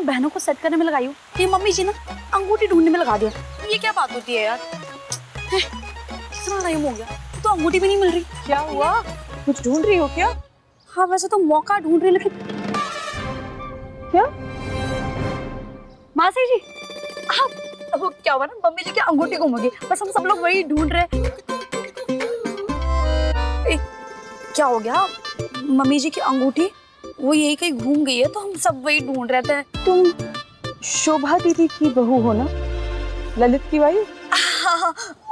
बहनों को सेट करने में लगाई हूँ, ये मम्मी जी ना अंगूठी ढूंढने में लगा दिया। ये क्या बात होती है यार? कितना टाइम हो गया तो अंगूठी भी नहीं मिल रही। क्या हुआ? कुछ ढूंढ रही हो क्या? हाँ वैसे तो मौका ढूंढ रही, लेकिन क्या? मासी जी आप वो क्या हुआ ना, मम्मी जी की अंगूठी गुम हो गई, बस हम सब लोग वही ढूंढ रहे। क्या हो गया? मम्मी जी की अंगूठी वो यही कहीं घूम गई है, तो हम सब वही ढूंढ रहे थे। तुम शोभा दीदी की बहू हो ना, ललित की वाइफ?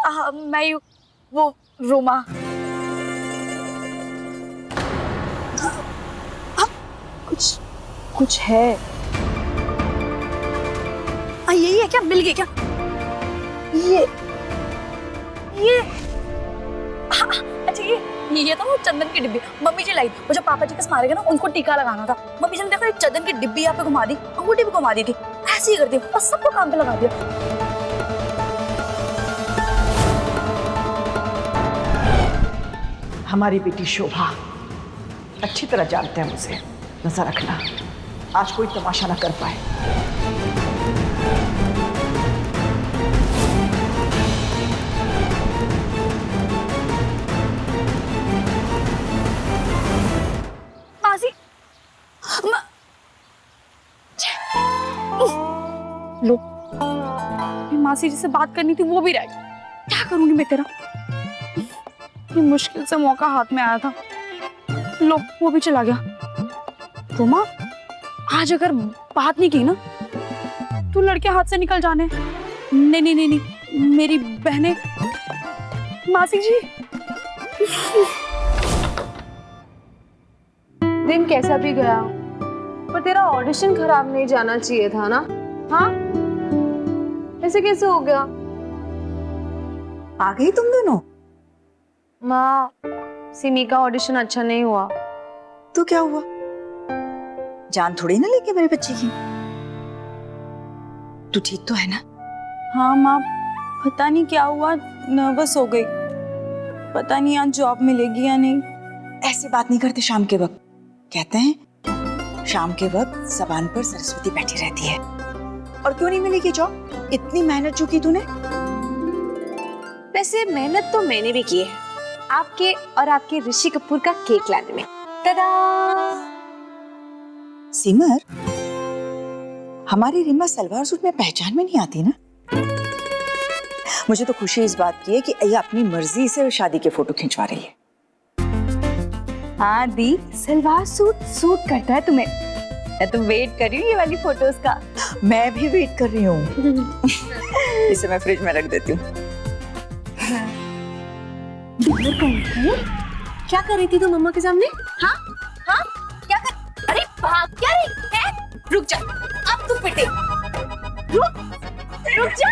हाँ, मैं ही वो रोमा। कुछ है। यही है क्या? मिल गई क्या? ये अच्छा ये तो वो चंदन की डिब्बी मम्मी जी लाई, वो जो पापा जी के मारे गए ना उनको टीका लगाना था। मम्मी जी ने देखो एक चंदन की डिब्बी यहाँ पे घुमा दी, अंगूठी भी घुमा दी थी, ऐसे ही कर दिया, बस सबको काम पे लगा दिया। हमारी बेटी शोभा अच्छी तरह जानते हैं मुझे, नजर रखना आज कोई तमाशा ना कर पाए। लो मासी जी से बात करनी थी वो भी रह गई, क्या करूंगी मैं तेरा? ये मुश्किल से मौका हाथ में आया था, लो वो भी चला गया। रोमा आज अगर बात नहीं की ना तो लड़के हाथ से निकल जाने। नहीं नहीं नहीं नहीं मेरी बहनें। मासी जी दिन कैसा भी गया, पर तेरा ऑडिशन खराब नहीं जाना चाहिए था ना? हाँ, ऐसे कैसे हो गया? आ गई तुम दोनों? माँ, सिमी का ऑडिशन अच्छा नहीं हुआ। तो क्या हुआ? जान थोड़ी ना लेके मेरे बच्चे की। तू ठीक तो है ना? हाँ माँ, पता नहीं क्या हुआ, नर्वस हो गई, पता नहीं आज जॉब मिलेगी या नहीं। ऐसी बात नहीं करते शाम के वक्त। कहते हैं शाम के वक्त ज़बान पर सरस्वती बैठी रहती है। और क्यों नहीं मिलेगी जॉब? इतनी मेहनत जो की तूने। वैसे मेहनत तो मैंने भी की है, आपके और आपके ऋषि कपूर का केक लाने में। tada! सिमर, हमारी रीमा सलवार सूट में पहचान में नहीं आती ना? मुझे तो खुशी इस बात की है कि अय्या अपनी मर्जी से शादी के फोटो खिंचवा रही है। हाँ दी, सलवार सूट सूट करता है तुम्हें। मैं तो वेट कर रही हूँ ये वाली फोटोज का। मैं भी वेट कर रही हूँ। इसे मैं फ्रिज में रख देती हूँ। क्या कर रही थी तुम मम्मा के सामने? हाँ हाँ क्या कर? अरे भाग क्या रही है? रुक जा, अब तू पिटे। रुक जा।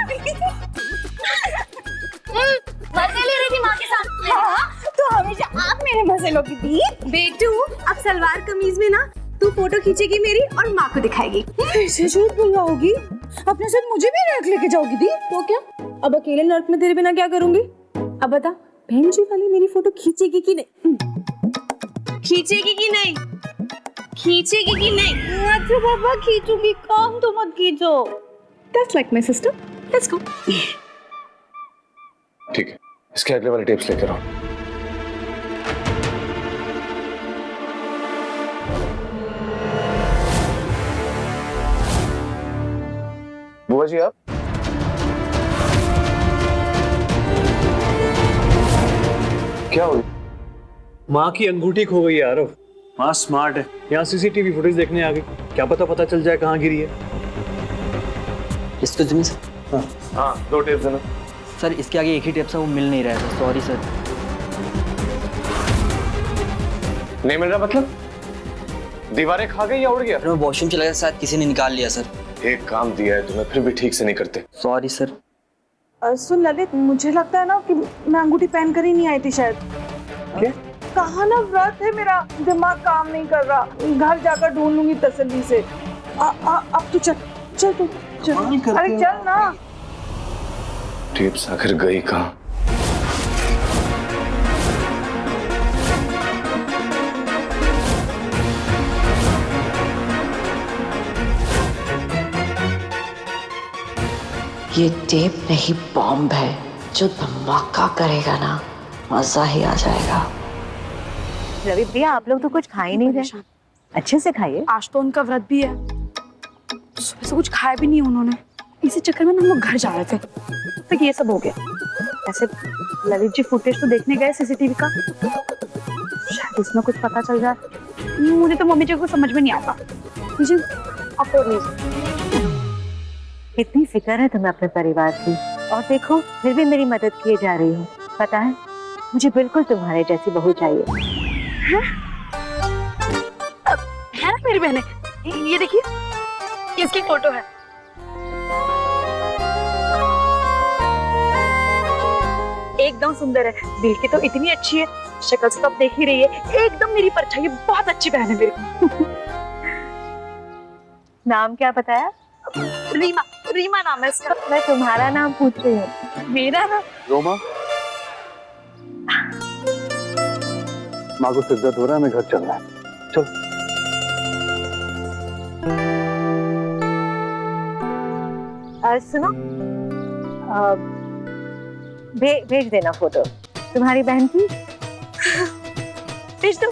मजे ले रही थी माँ के साथ। हाँ, तो हमेशा आप मेरे मजे लोगी दी। बेटू, अब सलवार कमीज में ना तू फोटो खींचेगी मेरी और माँ को दिखाएगी। ऐसे झूठ बुलवाओगी? अपने साथ मुझे भी नर्क लेके जाओगी दी? तो क्या, अब अकेले नर्क में तेरे बिना क्या करूंगी? अब बता, बहन जी वाली मेरी फोटो खींचेगी कि नहीं? खींचेगी कि नहीं? खींचेगी कि नहीं? अच्छा पापा खींचूंगी, काम तो मत खींचो। That's like my sister. Let's go. ठीक है, इसके अगले वाले टेप्स लेकर आओ। बुआ जी आप? क्या हो? माँ की अंगूठी खो गई यार। माँ स्मार्ट है, यहाँ सीसीटीवी फुटेज देखने आ गई, क्या पता चल जाए कहाँ गिरी है। इसको जिम्मे सर। हाँ 2 टेप्स देना। सर इसके आगे एक ही टेप था, वो मिल नहीं रहा था, सॉरी सर। नहीं मिल रहा मतलब? दीवारें खा गई या उड़ गया? मैं वॉशरूम चला गया, शायद किसी ने निकाल लिया सर। एक काम दिया है तुम्हें, फिर भी ठीक से नहीं करते। Sorry sir. सुन ललित, मुझे लगता है ना कि मैं अंगूठी पहन कर ही नहीं आई थी शायद। क्या? कहा ना व्रत है मेरा, दिमाग काम नहीं कर रहा, घर जाकर ढूंढ लूंगी तसल्ली से। अब तू चल चल तू चल, अरे चल ना। टेप्स आखिर गई कहाँ? ये टेप नहीं बॉम्ब है जो धमाका करेगा ना, मजा ही आ जाएगा। रवि भैया आप लोग तो कुछ खा ही नहीं रहे, अच्छे से खाइए। आज तो उनका व्रत भी है, सुबह से कुछ खाया भी नहीं उन्होंने। इसी चक्कर में हम लोग घर जा रहे थे, तक ये सब हो गया। ऐसे ललित जी फुटेज तो देखने गए सीसीटीवी का, शायद इसमें कुछ पता चल जाए। मुझे तो मम्मी जी को समझ में नहीं आता। जी आप तो इतनी फिक्र है तुम्हें अपने परिवार की, और देखो फिर भी मेरी मदद किए जा रही हो। पता है मुझे बिल्कुल तुम्हारे जैसी बहू चाहिए। है ना मेरी बहने, ये देखिए इसकी फोटो है। एकदम सुंदर है, दिल की तो इतनी अच्छी है, शक्ल से तो आप देख ही रही है, एकदम मेरी परछाई है। बहुत अच्छी बहन है मेरी को। नाम क्या बताया? रीमा, रीमा नाम है इसका। मैं तुम्हारा नाम पूछ रही हूँ। मेरा ना रोमा, माँ को सिर दर्द हो रहा है, हमें घर चलना है। चल। सुनो, भेज देना फोटो तुम्हारी बहन की। भेज दो,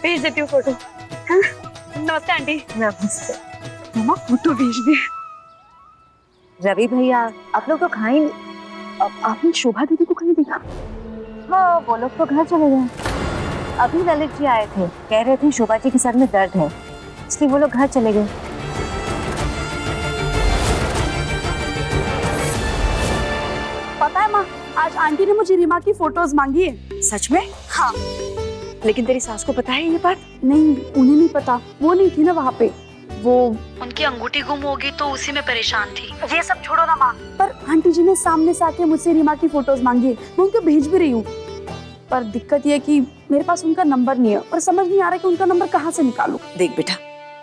भेज देती हूँ फोटो। हाँ? नमस्ते आंटी। नमस्ते। मामा फोटो भेज दे। रवि भैया आप लोग तो खाए नहीं। अब आपने शोभा दीदी को कहीं देखा? हाँ वो लोग तो घर चले गए। अभी ललित जी आए थे, कह रहे थे शोभा जी के सर में दर्द है, इसलिए वो लोग घर चले गए। पता है माँ, आज आंटी ने मुझे रीमा की फोटोज मांगी है। सच में? हाँ। लेकिन तेरी सास को पता है ये बात? नहीं, उन्हें नहीं पता, वो नहीं थी ना वहाँ पे। वो उनकी अंगूठी गुम होगी तो उसी में परेशान थी। ये सब छोड़ो ना माँ, पर आंटी जी ने सामने से आके मुझसे रीमा की फोटोज मांगी है, मैं उनको भेज भी रही हूँ। पर दिक्कत ये है कि मेरे पास उनका नंबर नहीं है और समझ नहीं आ रहा कि उनका नंबर कहाँ से निकालूं। देख बेटा,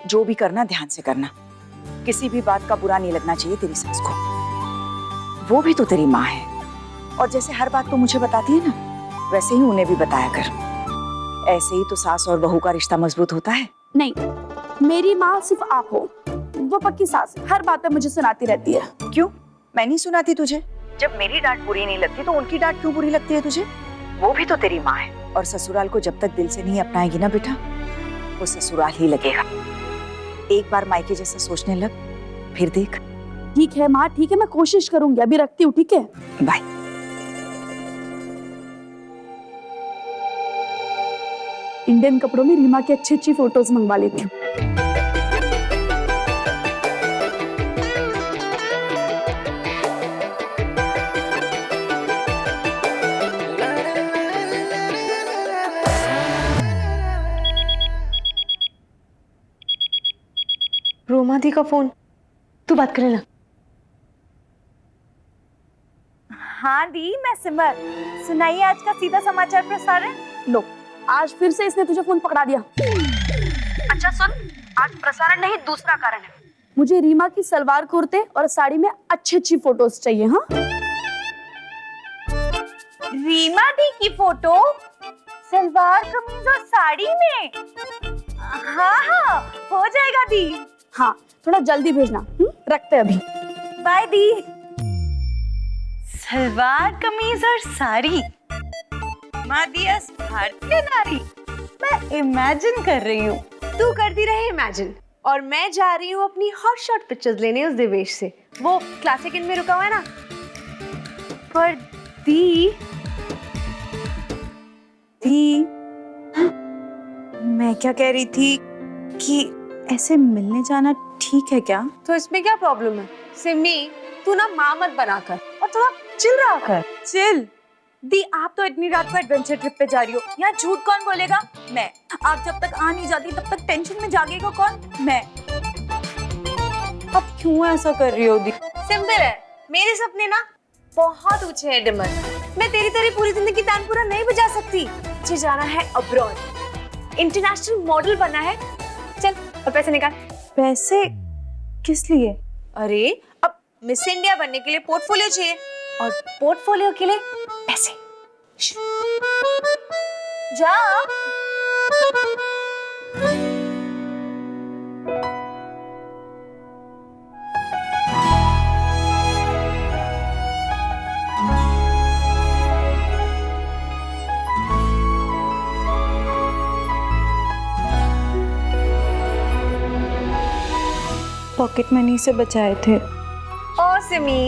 जो भी करना ध्यान से करना, किसी भी बात का बुरा नहीं लगना चाहिए तेरी सास को। वो भी तो तेरी माँ है, और जैसे हर बात तो मुझे बताती है ना, वैसे ही उन्हें भी बताया कर। ऐसे ही तो सास और बहू का रिश्ता मजबूत होता है। नहीं, मेरी माँ सिर्फ आप हो, वो पक्की सास है, हर बात पे मुझे सुनाती रहती है। क्यों? मैं नहीं सुनाती तुझे? जब मेरी डांट बुरी नहीं लगती तो उनकी डांट क्यों बुरी लगती है तुझे? वो भी तो तेरी माँ है, और ससुराल को जब तक दिल से नहीं अपनाएगी ना बेटा, वो ससुराल ही लगेगा। एक बार मायके जैसा सोचने लग, फिर देख। ठीक है माँ, ठीक है, मैं कोशिश करूंगी। अभी रखती हूँ, ठीक है? बाय। इंडियन कपड़ों में रीमा की अच्छी अच्छी फोटोज मंगवा लेती हूँ। रोमा दी का फोन, तू बात कर लेना। हाँ दी, मैं सिमर। सुनाइए आज का सीधा समाचार प्रसारण। लो, आज फिर से इसने तुझे फोन पकड़ा दिया। अच्छा सुन, आज प्रसारण नहीं, दूसरा कारण है। मुझे रीमा की सलवार कुर्ते और साड़ी में अच्छी अच्छी फोटोज चाहिए। हाँ, रीमा दी की फोटो सलवार कमीज और साड़ी में? हाँ हाँ हो जाएगा दी। हाँ, थोड़ा जल्दी भेजना। रखते अभी। By the. सलवार कमीज और साड़ी, मादियस भारतीय नारी। मैं इमेजिन कर रही हूँ। तू करती रहे इमेजिन, और मैं जा रही हूँ अपनी हॉट शॉट पिक्चर्स लेने उस देवेश से। वो क्लासिक इन में रुका हुआ है ना। पर दी मैं क्या कह रही थी कि ऐसे मिलने जाना ठीक है क्या? तो इसमें क्या प्रॉब्लम है? सिमी, तू ना माँ मत बनाकर और थोड़ा चिल रहा कर। चिल दी, आप तो इतनी रात को एडवेंचर ट्रिप पे जा रही हो, यहाँ झूठ कौन बोलेगा? मैं। आप जब तक आ नहीं जाती तब तक टेंशन में जागेगा कौन? मैं। अब क्यों ऐसा कर रही हो दी? सिंपल है, मेरे सपने ना बहुत ऊंचे हैं डिमर। मैं तेरी तरह पूरी जिंदगी तानपुरा नहीं बजा सकती। मुझे जाना है अब्रॉड, इंटरनेशनल मॉडल बनना है। चल अब पैसे निकाल। पैसे किस लिए? अरे अब मिस इंडिया बनने के लिए पोर्टफोलियो चाहिए, और पोर्टफोलियो के लिए पैसे। जा। पॉकेट मनी से बचाए थे। ओ सिमी,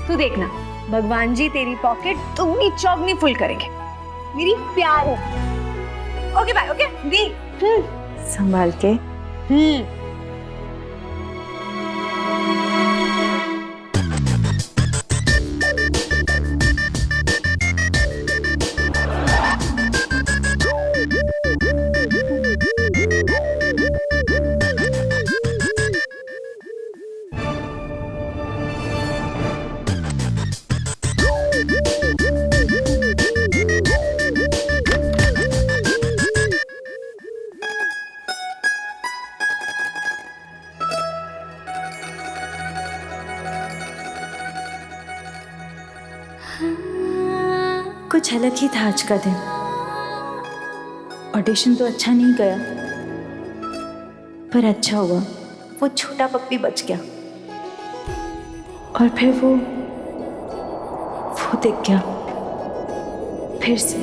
तू देखना, भगवान जी तेरी पॉकेट दुगनी चौगनी फुल करेंगे। मेरी प्यार है। ओके बाय, ओके दी। संभाल के। कुछ अलग ही था आज का दिन। ऑडिशन तो अच्छा नहीं गया, पर अच्छा हुआ, वो छोटा पप्पी बच गया। और फिर वो दिख गया फिर से।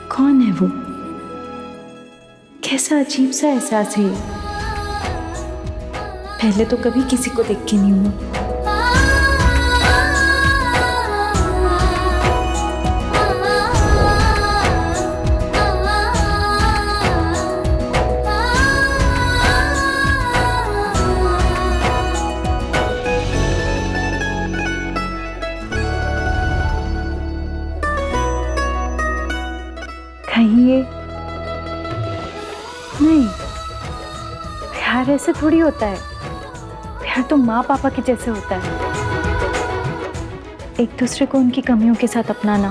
कौन है वो? कैसा अजीब सा एहसास है ये। पहले तो कभी किसी को देख के नहीं हुआ। कहीं ये नहीं, प्यार ऐसे थोड़ी होता है। प्यार तो माँ पापा के जैसे होता है। एक दूसरे को उनकी कमियों के साथ अपनाना,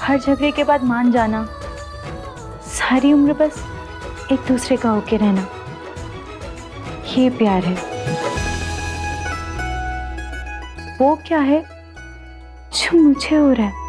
हर झगड़े के बाद मान जाना, सारी उम्र बस एक दूसरे का होके रहना, ये प्यार है। वो क्या है जो मुझे हो रहा है?